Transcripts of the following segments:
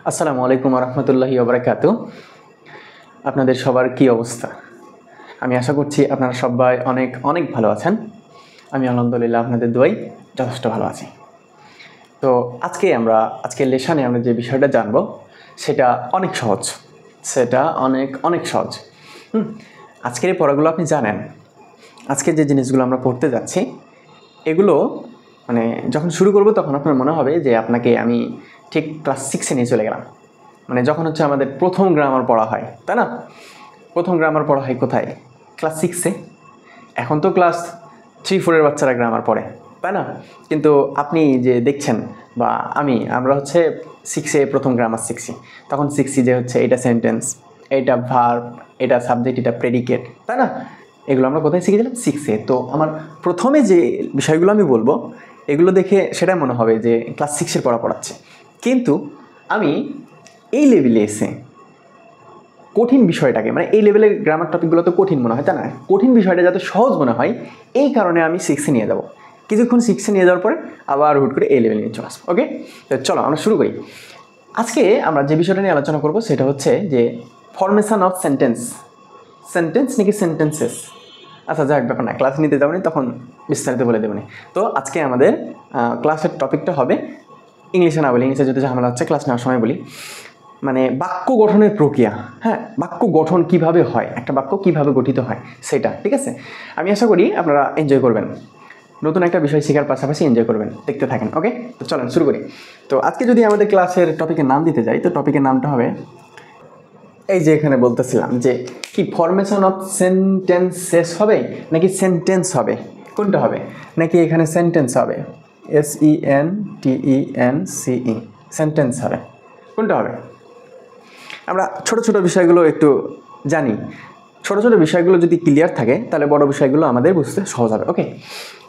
আসসালামু আলাইকুম রহমতুল্লাহি ওবরাকাতু। আপনাদের সবার কি অবস্থা? আমি আশা করছি আপনারা সবাই অনেক অনেক ভালো আছেন। আমি আলহামদুলিল্লাহ আপনাদের দোয়ায় যথেষ্ট ভালো আছি। তো আজকের লেসনে আমরা যে বিষয়টা জানব সেটা অনেক সহজ, অনেক সহজ। আজকের এই পড়াগুলো আপনি জানেন। আজকে যে জিনিসগুলো আমরা পড়তে যাচ্ছি এগুলো মানে যখন শুরু করব তখন আপনার মনে হবে যে আপনাকে আমি ঠিক ক্লাস 6-এ নিয়ে চলে গেলাম। মানে যখন হচ্ছে আমাদের প্রথম গ্রামার পড়া হয়, তাই না? প্রথম গ্রামার পড়া হয় কোথায়? ক্লাস 6-এ। এখন তো ক্লাস 3-4-এর বাচ্চারা গ্রামার পড়ে, তাই না? কিন্তু আপনি যে দেখছেন বা আমরা হচ্ছে 6-এ প্রথম গ্রামার শিখছি। তখন শিখছি যে হচ্ছে এটা সেন্টেন্স, এটা ভার্ব, এটা সাবজেক্ট, এটা প্রেডিকেট, তাই না? এগুলো আমরা কোথায় শিখেছিলাম? 6-এ। তো আমার প্রথমে যে বিষয়গুলো আমি বলবো এগুলো দেখে সেটাই মনে হবে যে ক্লাস 6-এর পড়া পড়াচ্ছে। কিন্তু আমি এই লেভেলে এসে কঠিন বিষয়টাকে, মানে এই লেভেলের গ্রামার টপিকগুলো তো কঠিন মনে হয়, তাই না? কঠিন বিষয়টা যাতে সহজ মনে হয় এই কারণে আমি 6-এ নিয়ে যাব। কিছুক্ষণ 6-এ নিয়ে যাওয়ার পরে আবার হুট করে এই লেভেলে নিয়ে চলে আসবো। ওকে, তো চলো আমরা শুরু করি। আজকে আমরা যে বিষয়টা নিয়ে আলোচনা করব সেটা হচ্ছে যে ফরমেশন অফ সেন্টেন্স নাকি সেন্টেন্সেস। আচ্ছা যাক, ব্যাপার না, ক্লাস নিতে যাবো না, তখন বিস্তারিত বলে দেবো না। তো আজকে আমাদের ক্লাসের টপিকটা হবে, ইংলিশে না বলি, ইংলিশে যদি ঝামেলা হচ্ছে ক্লাস নেওয়ার সময় বলি, মানে বাক্য গঠনের প্রক্রিয়া। হ্যাঁ, বাক্য গঠন কিভাবে হয়, একটা বাক্য কিভাবে গঠিত হয় সেটা, ঠিক আছে? আমি আশা করি আপনারা এনজয় করবেন, নতুন একটা বিষয় শেখার পাশাপাশি এনজয় করবেন, দেখতে থাকেন। ওকে, তো চলেন শুরু করি। তো আজকে যদি আমাদের ক্লাসের টপিকের নাম দিতে যাই, তো টপিকের নামটা হবে এই যে এখানে বলতেছিলাম যে কি ফরমেশন অফ সেন্টেন্সেস হবে নাকি সেন্টেন্স হবে, কোনটা হবে? নাকি এখানে সেন্টেন্স হবে, SENTENCE, সেন্টেন্স হবে, কোনটা হবে? আমরা ছোট ছোট বিষয়গুলো একটু জানি। ছোট ছোট বিষয়গুলো যদি ক্লিয়ার থাকে তাহলে বড় বিষয়গুলো আমাদের বুঝতে সহজ হবে। ওকে,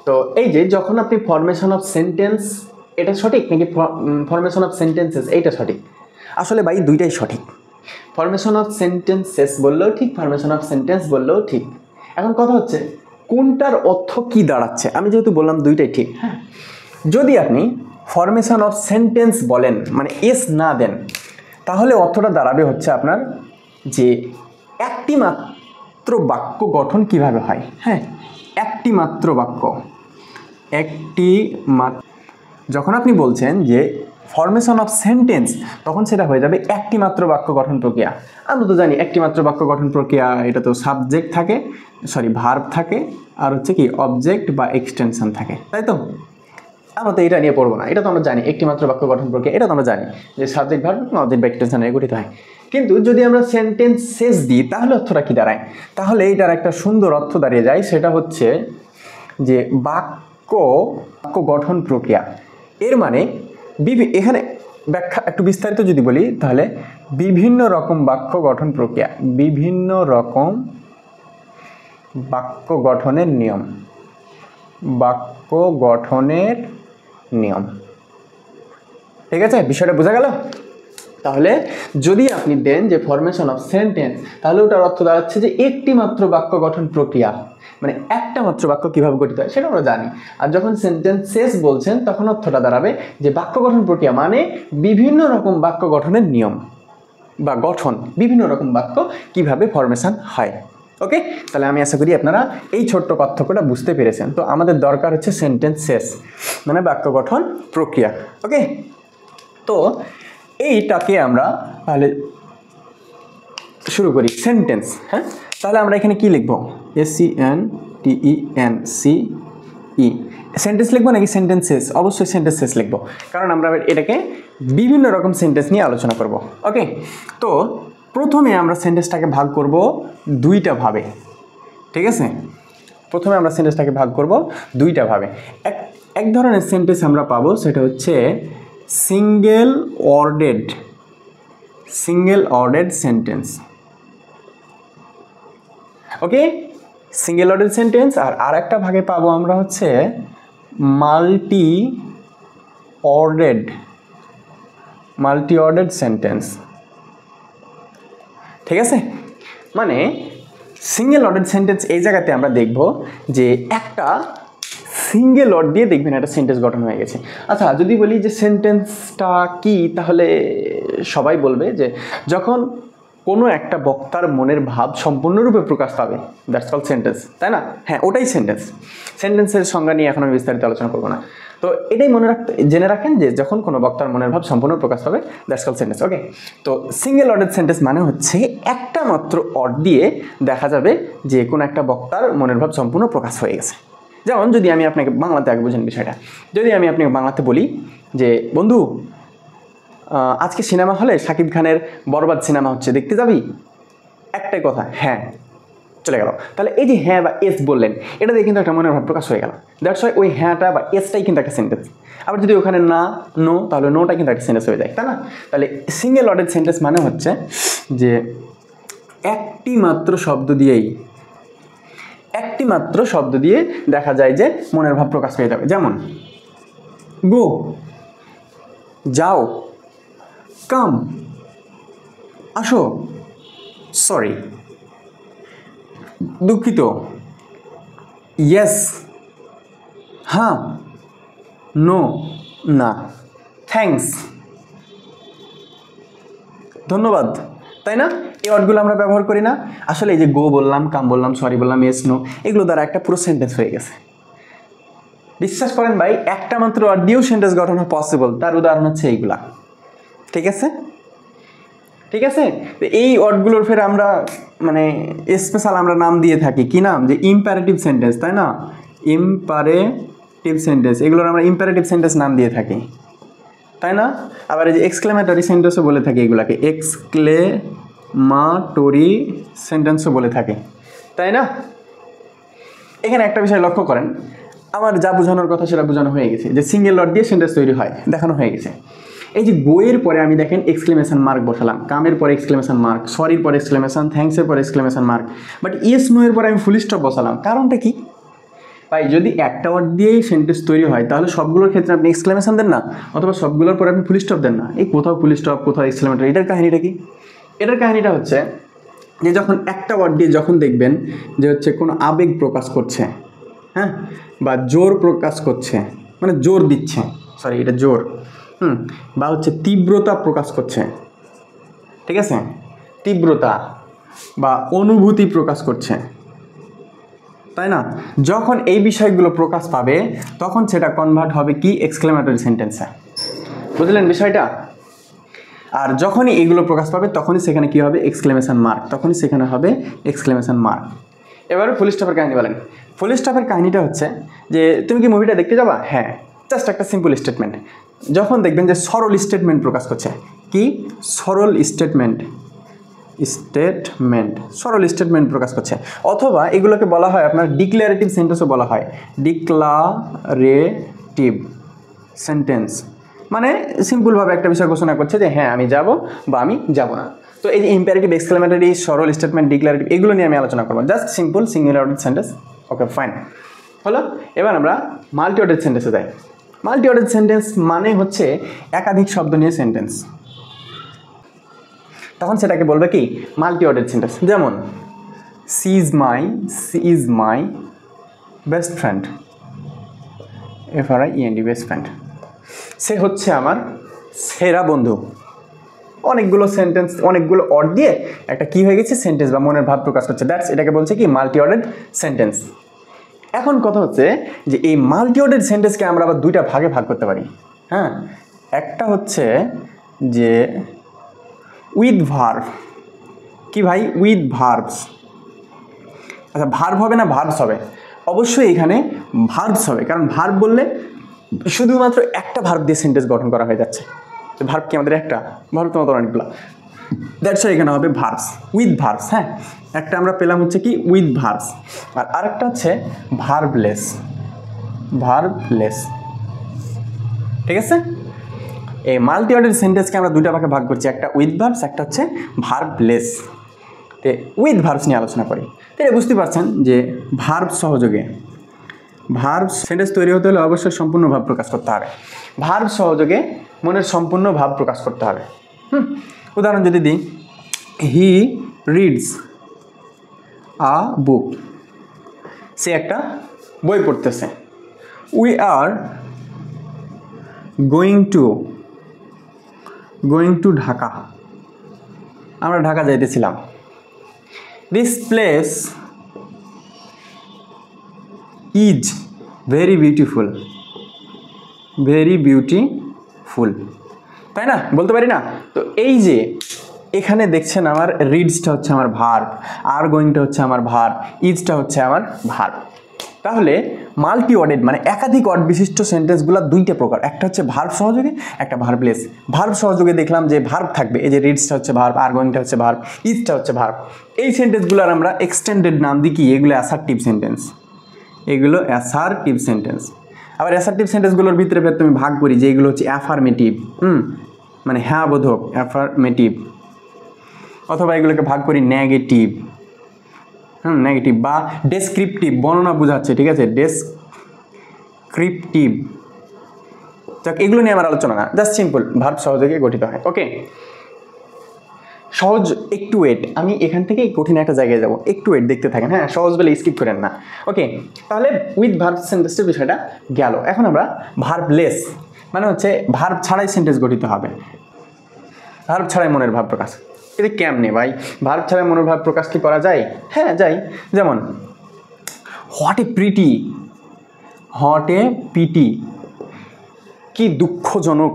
তো এই যে যখন আপনি ফরমেশন অফ সেন্টেন্স এটা সঠিক নাকি ফরমেশন অফ সেন্টেন্সেস এইটা সঠিক? আসলে ভাই দুইটাই সঠিক। ফরমেশন অফ সেন্টেন্সেস বললেও ঠিক, ফরমেশন অফ সেন্টেন্স বললেও ঠিক। এখন কথা হচ্ছে কোনটার অর্থ কি দাঁড়াচ্ছে। আমি যেহেতু বললাম দুইটাই ঠিক, হ্যাঁ, যদি আপনি ফরমেশন অফ সেন্টেন্স বলেন মানে এস না দেন, তাহলে অর্থটা দাঁড়াবে হচ্ছে আপনার যে একটি মাত্র বাক্য গঠন কিভাবে হয়। হ্যাঁ, একটি মাত্র বাক্য, যখন আপনি বলছেন যে ফরমেশন অফ সেন্টেন্স, তখন সেটা হয়ে যাবে একটি মাত্র বাক্য গঠন প্রক্রিয়া। আমরা তো জানি একটি মাত্র বাক্য গঠন প্রক্রিয়া, এটা তো সাবজেক্ট থাকে, ভার্ব থাকে, আর হচ্ছে কি অবজেক্ট বা এক্সটেনশন থাকে, তাই তো? আমরা তো এটা নিয়ে পড়বো না, এটা তো আমরা জানি একটি মাত্র বাক্য গঠন প্রক্রিয়া, এটা তো আমরা জানি যে সাবজেক্ট ভার্ব অবজেক্ট বা এক্সটেনশন নিয়ে গঠিত হয়। কিন্তু যদি আমরা সেন্টেন্স শেষ দিই তাহলে অর্থটা কি দাঁড়ায়? তাহলে এটার একটা সুন্দর অর্থ দাঁড়িয়ে যায়, সেটা হচ্ছে যে বাক্য গঠন প্রক্রিয়া। এর মানে এখানে ব্যাখ্যা একটু বিস্তারিত যদি বলি তাহলে বিভিন্ন রকম বাক্য গঠন প্রক্রিয়া, বিভিন্ন রকম বাক্য গঠনের নিয়ম, বাক্য গঠনের নিয়ম। ঠিক আছে, বিষয়টা বোঝা গেল? তাহলে যদি আপনি দেন যে ফরমেশন অফ সেন্টেন্স, তাহলে ওটার অর্থ দাঁড়াচ্ছে যে একটি মাত্র বাক্য গঠন প্রক্রিয়া, মানে একটা মাত্র বাক্য কিভাবে গঠিত হয় সেটা আমরা জানি। আর যখন সেন্টেন্সেস বলছেন তখন অর্থটা দাঁড়াবে যে বাক্য গঠন প্রক্রিয়া মানে বিভিন্ন রকম বাক্য গঠনের নিয়ম বা গঠন, বিভিন্ন রকম বাক্য কিভাবে ফরমেশন হয়। ওকে, তাহলে আমি আশা করি আপনারা এই ছোট্ট পার্থক্যটা বুঝতে পেরেছেন। তো আমাদের দরকার হচ্ছে সেন্টেন্সেস মানে বাক্য গঠন প্রক্রিয়া। ওকে, তো এইটাকে আমরা তাহলে শুরু করি। সেন্টেন্স, হ্যাঁ, তাহলে আমরা এখানে কি লিখবো? SENTENCE, সেন্টেন্স লিখবো নাকি সেন্টেন্সেস? অবশ্যই সেন্টেন্সেস লিখবো, কারণ আমরা এটাকে বিভিন্ন রকম সেন্টেন্স নিয়ে আলোচনা করব। ওকে, তো প্রথমে আমরা সেন্টেন্সটাকে ভাগ করব দুইটা ভাবে, ঠিক আছে? প্রথমে আমরা সেন্টেন্সটাকে ভাগ করব দুইটা ভাবে। এক ধরনের সেন্টেন্স আমরা পাবো, সেটা হচ্ছে সিঙ্গেল ওয়ার্ডেড সেন্টেন্স। ওকে, সিঙ্গেল ওয়ার্ডেড সেন্টেন্স। আর একটা ভাগে পাবো আমরা হচ্ছে মাল্টি ওয়ার্ডেড সেন্টেন্স। ঠিক আছে, মানে সিঙ্গেল ওয়ার্ডেড সেন্টেন্স এই জায়গাতে আমরা দেখব যে একটা সিঙ্গেল ওয়ার্ড দিয়ে দেখবেন একটা সেন্টেন্স গঠন হয়ে গেছে। আচ্ছা, যদি বলি যে সেন্টেন্সটা কি, তাহলে সবাই বলবে যে যখন কোনো একটা বক্তার মনের ভাব সম্পূর্ণরূপে প্রকাশ পাবে, দ্যাটস কল সেন্টেন্স, তাই না? হ্যাঁ, ওটাই সেন্টেন্স। সেন্টেন্সের সংজ্ঞা নিয়ে এখন আমি বিস্তারিত আলোচনা করবো না। তো এটাই জেনে রাখেন যে যখন কোনো বক্তার মনের ভাব সম্পূর্ণ প্রকাশ পাবে, দ্যাটস কল সেন্টেন্স। ওকে, তো সিঙ্গেল অর্ডের সেন্টেন্স মানে হচ্ছে একটা মাত্র অর্ড দিয়ে দেখা যাবে যে কোনো একটা বক্তার মনের ভাব সম্পূর্ণ প্রকাশ হয়ে গেছে। যেমন যদি আমি আপনাকে বাংলাতে আগে বুঝেন বিষয়টা, যদি আমি আপনাকে বাংলাতে বলি যে বন্ধু আজকে সিনেমা হলে শাকিব খানের বরবাদ সিনেমা হচ্ছে, দেখতে যাবি? একটাই কথা, হ্যাঁ, চলে গেল। তাহলে এই যে হ্যাঁ বা এস বললেন, এটা দিয়ে কিন্তু একটা মনের ভাব প্রকাশ হয়ে গেল। দ্যাটস ওয়াই ওই হ্যাঁটা বা এসটাই কিন্তু একটা সেন্টেন্স। আবার যদি ওখানে না, নো, তাহলে নোটা কিন্তু একটা সেন্টেন্স হয়ে যায়, তাই না? তাহলে সিঙ্গেল অর্ডের সেন্টেন্স মানে হচ্ছে যে একটি মাত্র শব্দ দিয়ে দেখা যায় যে মনের ভাব প্রকাশ পেয়ে যাবে। যেমন গো, যাও, কাম, আসো, সরি, দুঃখিত, ইয়েস, হ্যাঁ, নো, না, থ্যাঙ্কস, ধন্যবাদ, তাই না? এই ওয়ার্ডগুলো আমরা ব্যবহার করি না? আসলে এই যে গো বললাম, কাম বললাম, সরি বললাম, ইয়েস, নো, এগুলো দ্বারা একটা পুরো সেন্টেন্স হয়ে গেছে। বিশ্বাস করেন ভাই, একটা মাত্র ওয়ার্ড দিয়েও সেন্টেন্স গঠন পসিবল। তার উদাহরণ হচ্ছে এইগুলা। ঠিক আছে? তো এই ওয়ার্ডগুলোর ফের আমরা মানে স্পেশাল আমরা নাম দিয়ে থাকি। কি নাম? যে ইম্পারেটিভ সেন্টেন্স, তাই না? ইম্পারেটিভ সেন্টেন্স, এগুলোর আমরা ইম্পারেটিভ সেন্টেন্স নাম দিয়ে থাকি, তাই না? আবার এই যে এক্সক্লেমেটরি সেন্টেন্সও বলে থাকি, এগুলাকে এক্সক্লেমাটরি সেন্টেন্সও বলে থাকি, তাই না? এখানে একটা বিষয় লক্ষ্য করেন, আমার যা বোঝানোর কথা সেটা বোঝানো হয়ে গেছে, যে সিঙ্গেল ওয়ার্ড দিয়ে সেন্টেন্স তৈরি হয়, দেখানো হয়ে গেছে। এই যে গোয়ের পরে আমি দেখেন এক্সক্লেমেশন মার্ক বসালাম, কামের পরে এক্সক্লেমেশন মার্ক, সরির পরে এক্সক্লেমেশন, থ্যাঙ্কসের পরে exclamation mark, but yes no এর পরে আমি ফুল স্টপ বসালাম। কারণটা কি ভাই? যদি একটা ওয়ার্ড দিয়েই সেন্টেন্স তৈরি হয় তাহলে সবগুলোর ক্ষেত্রে আপনি এক্সক্লেমেশন দেন না, অথবা সবগুলোর পরে আপনি ফুল স্টপ দেন না। এই কোথাও ফুল স্টপ, কোথাও এক্সক্লেমেটর, এটার কাহিনীটা কি? এটার কাহিনীটা হচ্ছে যে যখন একটা ওয়ার্ড দিয়ে যখন দেখবেন যে হচ্ছে কোনো আবেগ প্রকাশ করছে, হ্যাঁ, বা জোর প্রকাশ করছে, মানে জোর দিচ্ছে, সরি এটা জোর, বা হচ্ছে তীব্রতা প্রকাশ করছে, ঠিক আছে, তীব্রতা বা অনুভূতি প্রকাশ করছে, তাই না? যখন এই বিষয়গুলো প্রকাশ পাবে তখন সেটা কনভার্ট হবে কি? এক্সক্লেমেটরি সেন্টেন্সে। বুঝলেন বিষয়টা? আর যখনই এগুলো প্রকাশ পাবে তখনই সেখানে কি হবে? এক্সক্লেমেশন মার্ক, তখনই সেখানে হবে এক্সক্লেমেশন মার্ক। এবারে ফুল স্টপের কাহিনী বলেন। ফুল স্টপের কাহিনীটা হচ্ছে যে তুমি কি মুভিটা দেখতে যাবা? হ্যাঁ, জাস্ট একটা সিম্পল স্টেটমেন্ট। যখন দেখবেন যে সরল স্টেটমেন্ট প্রকাশ করছে, কি? সরল সরল স্টেটমেন্ট প্রকাশ করছে, অথবা এগুলোকে বলা হয় আপনার ডিক্লারেটিভ সেন্টেন্সও বলা হয়। ডিক্লারেটিভ সেন্টেন্স মানে সিম্পলভাবে একটা বিষয় ঘোষণা করছে যে হ্যাঁ আমি যাব বা আমি যাব না। তো এই যে ইম্পারেটিভ, এক্সক্লেমেটরি, সরল স্টেটমেন্ট, ডিক্লারেটিভ, এগুলো নিয়ে আমি আলোচনা করবো। Just simple single order sentence. Okay, fine হলো। এবার আমরা মাল্টি অর্ডার সেন্টেন্সে যাই। মাল্টি অর্ডার সেন্টেন্স মানে হচ্ছে একাধিক শব্দ নিয়ে সেন্টেন্স। তখন সেটাকে বলবে কি? Multi order sentence. যেমন she is my best friend, FRIEND, best friend. সে হচ্ছে আমার সেরা বন্ধু। অনেকগুলো সেন্টেন্স, অনেকগুলো অর্ড দিয়ে একটা কি হয়ে গেছে? সেন্টেন্স বা মনের ভাব প্রকাশ করছে। দ্যাটস, এটাকে বলছে কি? Multi order sentence. এখন কথা হচ্ছে যে এই মাল্টি অর্ডার সেন্টেন্সকে আমরা আবার দুইটা ভাগে ভাগ করতে পারি। হ্যাঁ, একটা হচ্ছে যে উইথ ভার্ব। কি ভাই? With verbs. আচ্ছা, ভার্ব হবে না ভার্বস হবে? অবশ্যই এখানে ভার্বস হবে, কারণ ভার্ব বললে শুধুমাত্র একটা ভার্ব দিয়ে সেন্টেন্স গঠন করা হয়ে যাচ্ছে। ভার্ব কি আমাদের একটা? ভার্ব তোমাদের অনেকগুলো। দ্যাটস এখানে হবে ভার্বস, উইথ ভার্বস। হ্যাঁ, একটা আমরা পেলাম হচ্ছে কি? With verbs. আর আরেকটা হচ্ছে ভার্বলেস। ঠিক আছে? এই মাল্টি অর্ডার সেন্টেন্সকে আমরা দুইটা ভাগে ভাগ করছি, একটা উইথ ভার্বস, একটা হচ্ছে ভার্বলেস। তো উইথ ভার্বস নিয়ে আলোচনা করি। তাহলে বুঝতে পারছেন যে ভার্ব সহযোগে, ভার্ব সেন্টেন্স তৈরি হতে হলে অবশ্যই সম্পূর্ণ ভাব প্রকাশ করতে হবে। ভার্ব সহযোগে মনের সম্পূর্ণ ভাব প্রকাশ করতে হবে। উদাহরণ যদি দিই, হি রিডস আ বুক, সে একটা বই পড়তেছে। We are going to going to Dhaka, আমরা ঢাকা যাইতেছিলাম। This place is very beautiful, very beautiful, তাই না? বলতে পারি না? তো এই যে এখানে দেখছেন আমার রিডসটা হচ্ছে আমার ভার্ব, আর গোয়িংটা হচ্ছে আমার ভার্ব, ইজটা হচ্ছে আমার ভার্ব। তাহলে মাল্টি ওয়ার্ডেড মানে একাধিক ওয়ার্ড বিশিষ্ট সেন্টেন্সগুলো দুইটা প্রকার, একটা হচ্ছে ভার্ব সহযোগে, একটা ভার্বলেস। ভার্ব সহযোগে দেখলাম যে ভার্ব থাকবে, এই যে রিডসটা হচ্ছে ভার্ব, আর গোয়িংটা হচ্ছে ভার্ব, ইজটা হচ্ছে ভার্ব। এই সেন্টেন্সগুলোর আমরা এক্সটেন্ডেড নাম দিই কি? এগুলো অ্যাসার্টিভ সেন্টেন্স, এগুলো অ্যাসার্টিভ সেন্টেন্স। আবার অ্যাসার্টিভ সেন্টেন্সগুলোর ভিতরে তুমি ভাগ করি যে এগুলো হচ্ছে অ্যাফার্মেটিভ, মানে হ্যাঁ বোধক, অ্যাফার্মেটিভ, অথবা এগুলোকে ভাগ করি নেগেটিভ, নেগেটিভ, বা ডেসক্রিপটিভ, বর্ণনা বোঝাচ্ছে, ঠিক আছে, ডেসক্রিপটিভ। যাক, এগুলো নিয়ে আমার আলোচনা না, জাস্ট সিম্পল ভার্ব সহযোগে গঠিত হয়। ওকে, সহজ, একটু ওয়েট, আমি এখান থেকে কঠিন একটা জায়গায় যাব, একটু ওয়েট, দেখতে থাকেন, হ্যাঁ, সহজ বলে স্কিপ করেন না। ওকে, তাহলে উইথ ভার্ব সেন্টেন্সের বিষয়টা গেল। এখন আমরা ভার্বলেস মানে হচ্ছে ভার্ব ছাড়াই সেন্টেন্স গঠিত হবে, ভার্ব ছাড়াই মনের ভাব প্রকাশ। এটা কেমনে ভাই? ভার্ব ছাড়াই মনের ভাব প্রকাশ কি করা যায়? হ্যাঁ, যায়। যেমন what a pretty, what a pity, কি দুঃখজনক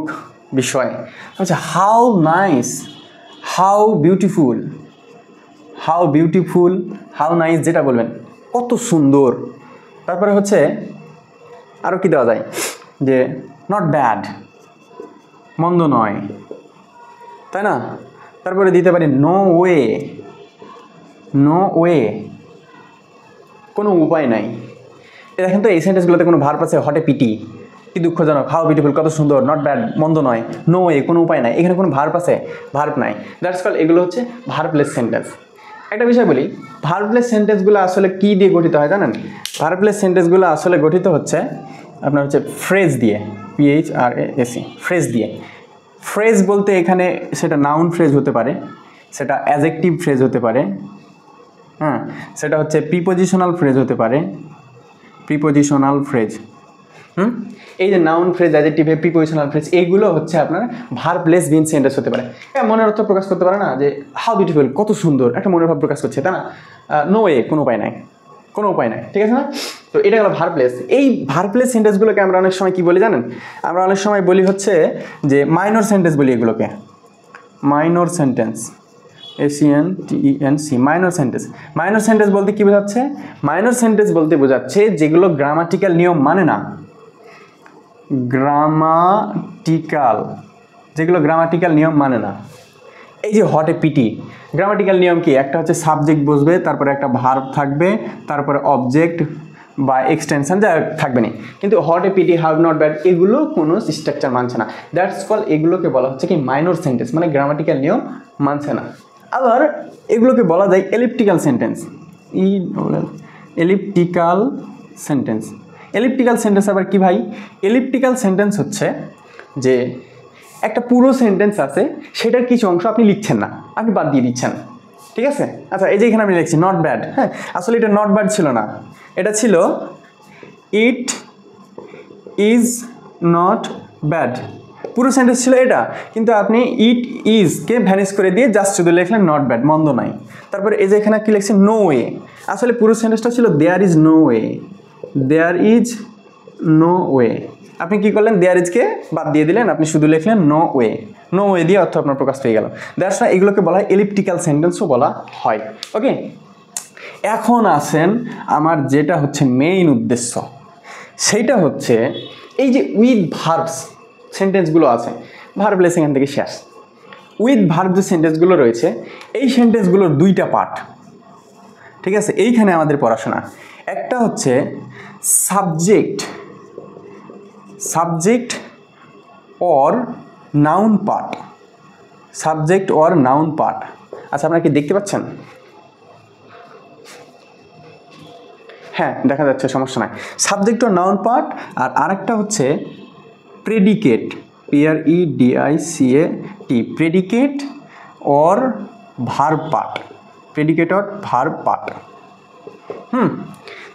বিষয়। আচ্ছা, how nice, how beautiful, how beautiful, how nice, যেটা বলবেন, কত সুন্দর। তারপরে হচ্ছে আরও কি দেওয়া যায়, যে নট ব্যাড, মন্দ নয়, তাই না? তারপরে দিতে পারি নো ওয়ে, নো ওয়ে, কোনো উপায় নাই। দেখেন তো এই সেন্টেন্সগুলোতে কোনো ভার্ব আছে? হোয়াট এ পিটি, কি দুঃখজনক, হাউ বিউটিফুল, কত সুন্দর, নট ব্যাড, মন্দ নয়, নো ওয়ে, কোনো উপায় নাই। এখানে কোনো ভার্ব আছে? ভার্ব নাই। দ্যাটস কল, এগুলো হচ্ছে ভার্বলেস সেন্টেন্স। একটা বিষয় বলি, ভার্বলেস সেন্টেন্সগুলো আসলে কি দিয়ে গঠিত হয় জানেন? ভার্বলেস সেন্টেন্সগুলো আসলে গঠিত হচ্ছে আপনার হচ্ছে ফ্রেজ দিয়ে, PHRASE, ফ্রেজ দিয়ে। ফ্রেজ বলতে এখানে সেটা নাউন ফ্রেজ হতে পারে, সেটা অ্যাডজেক্টিভ ফ্রেজ হতে পারে, হ্যাঁ, সেটা হচ্ছে প্রিপোজিশনাল ফ্রেজ হতে পারে, প্রিপোজিশনাল ফ্রেজ। এই যে noun phrase, adjective, prepositional phrase, এইগুলো হচ্ছে আপনার ভার্বলেস বিন সেন্টেন্স হতে পারে। হ্যাঁ, মনের অর্থ প্রকাশ করতে পারে না, যে হাউ বিউটিফুল, কত সুন্দর, একটা মনের ভাব প্রকাশ করছে, তাই না? নো ওয়ে, কোনো উপায় নাই, কোনো উপায় নাই, ঠিক আছে না? তো এটা হলো ভার্বলেস। এই ভার্বলেস সেন্টেন্সগুলোকে আমরা অনেক সময় কি বলি জানেন? আমরা অনেক সময় বলি হচ্ছে যে মাইনর সেন্টেন্স বলি এগুলোকে, minor sentence, SENTENC, minor sentence. Minor sentence বলতে কি বোঝাচ্ছে? মাইনর সেন্টেন্স বলতে বোঝাচ্ছে যেগুলো গ্রামাটিক্যাল নিয়ম মানে না, গ্রামাটিক্যাল, যেগুলো গ্রামাটিক্যাল নিয়ম মানে না। এই যে হোয়াট এ পিটি, গ্রামাটিক্যাল নিয়ম কি? একটা হচ্ছে সাবজেক্ট বসবে, তারপরে একটা ভার্ব থাকবে, তারপরে অবজেক্ট বা এক্সটেনশন যা থাকবে না। কিন্তু what a pity, how not bad, এগুলো কোনো স্ট্রাকচার মানছে না। দ্যাটস কল, এগুলোকে বলা হচ্ছে কি মাইনর সেন্টেন্স, মানে গ্রামাটিক্যাল নিয়ম মানছে না। আবার এগুলোকে বলা যায় elliptical sentence, elliptical sentence. Elliptical sentence আবার কি ভাই? এলিপ্টিক্যাল সেন্টেন্স হচ্ছে যে একটা পুরো সেন্টেন্স আছে, সেটার কিছু অংশ আপনি লিখছেন না, আপনি বাদ দিয়ে দিচ্ছেন, ঠিক আছে? আচ্ছা, এই যে এখানে আমি লিখছি নট ব্যাড, হ্যাঁ, আসলে এটা নট ব্যাড ছিল না, এটা ছিল ইট ইজ নট ব্যাড, পুরো সেন্টেন্স ছিল এটা, কিন্তু আপনি ইট ইজকে ভ্যানিশ করে দিয়ে জাস্ট শুধু লিখলেন নট ব্যাড, মন্দ নাই। তারপরে এই যে এখানে কি লিখছে নো ওয়ে, আসলে পুরো সেন্টেন্সটা ছিল there is no way, there is no way. আপনি কি করলেন? দেয়ার ইজকে বাদ দিয়ে দিলেন, আপনি শুধু লিখলেন নো ওয়ে, নো ওয়ে দিয়ে অর্থ আপনার প্রকাশ পেয়ে গেল। দ্যাটস ওয়াই এগুলোকে বলা হয় এলিপ্টিক্যাল সেন্টেন্সও বলা হয়। ওকে, এখন আসেন আমার যেটা হচ্ছে মেইন উদ্দেশ্য, সেইটা হচ্ছে এই যে উইথ ভার্বস সেন্টেন্সগুলো আছে, ভার্বলেস এখান থেকে শেষ। উইথ ভার্ব যে সেন্টেন্সগুলো রয়েছে, এই সেন্টেন্সগুলোর দুইটা পার্ট, ঠিক আছে? এইখানে আমাদের পড়াশোনা। একটা হচ্ছে subject, subject or noun part, subject or noun part. আচ্ছা, আপনারা কি দেখতে পাচ্ছেন? হ্যাঁ, দেখা যাচ্ছে, সমস্যা নাই। সাবজেক্ট অর নাউন পার্ট, আর আরেকটা হচ্ছে predicate, PREDICAT, predicate or verb part, predicate or verb part.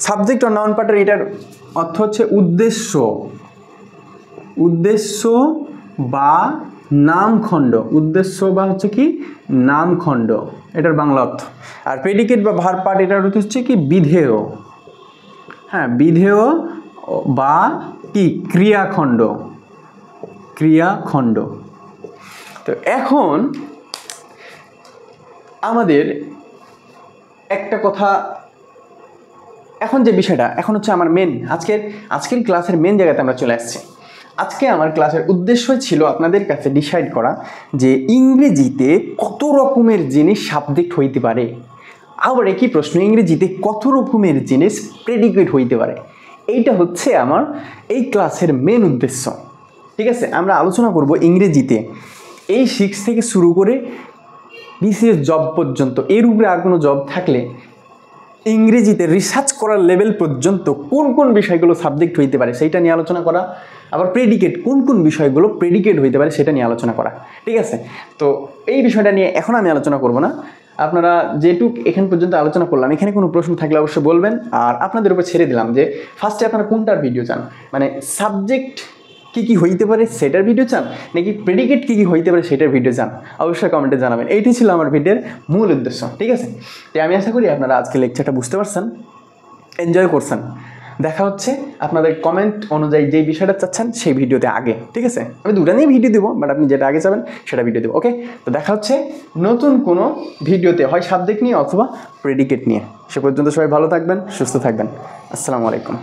Subject or noun পার্টের এটার অর্থ হচ্ছে উদ্দেশ্য, উদ্দেশ্য বা নামখণ্ড, উদ্দেশ্য বা হচ্ছে কি নামখণ্ড, এটার বাংলা অর্থ। আর প্রেডিকেট বা ভার্ব পার্ট এটার অর্থ হচ্ছে কি বিধেয়, হ্যাঁ বিধেয় বা কি ক্রিয়াখণ্ড, ক্রিয়াখণ্ড। তো এখন আমাদের একটা কথা, এখন যে বিষয়টা এখন হচ্ছে আমার মেন আজকের ক্লাসের মেন জায়গাতে আমরা চলে আসছি। আজকে আমার ক্লাসের উদ্দেশ্য ছিল আপনাদের কাছে ডিসাইড করা যে ইংরেজিতে কত রকমের জিনিস সাবজেক্ট হইতে পারে, আবার একই প্রশ্ন ইংরেজিতে কত রকমের জিনিস প্রেডিকেট হইতে পারে। এইটা হচ্ছে আমার এই ক্লাসের মেন উদ্দেশ্য। ঠিক আছে, আমরা আলোচনা করব ইংরেজিতে এই 6 থেকে শুরু করে বিসিএস জব পর্যন্ত, এর উপরে আর কোনো জব থাকলে ইংরেজিতে রিসার্চ করার লেভেল পর্যন্ত কোন কোন বিষয়গুলো সাবজেক্ট হইতে পারে সেইটা নিয়ে আলোচনা করা, আবার প্রেডিকেট কোন কোন বিষয়গুলো প্রেডিকেট হইতে পারে সেটা নিয়ে আলোচনা করা। ঠিক আছে, তো এই বিষয়টা নিয়ে এখন আমি আলোচনা করব না, আপনারা যেটুক এখান পর্যন্ত আলোচনা করলাম, এখানে কোনো প্রশ্ন থাকলে অবশ্যই বলবেন। আর আপনাদের উপর ছেড়ে দিলাম যে ফার্স্টে আপনারা কোনটার ভিডিও চান, মানে সাবজেক্ট কী কী হইতে পারে সেটার ভিডিও চান নাকি প্রেডিকেট কী কী হইতে পারে সেটার ভিডিও চান, অবশ্যই কমেন্টে জানাবেন। এইটি ছিল আমার ভিডিওর মূল উদ্দেশ্য। ঠিক আছে, তাই আমি আশা করি আপনারা আজকে লেকচারটা বুঝতে পারছেন, এনজয় করছেন। দেখা হচ্ছে আপনাদের কমেন্ট অনুযায়ী যেই বিষয়টা চাচ্ছেন সেই ভিডিওতে আগে। ঠিক আছে, আমি দুটো নিয়ে ভিডিও দেবো, বাট আপনি যেটা আগে চাবেন সেটা ভিডিও দেবো। ওকে, তো দেখা হচ্ছে নতুন কোনো ভিডিওতে, হয় সাবজেক্ট নিয়ে অথবা প্রেডিকেট নিয়ে। সে পর্যন্ত সবাই ভালো থাকবেন, সুস্থ থাকবেন। আসসালামু আলাইকুম।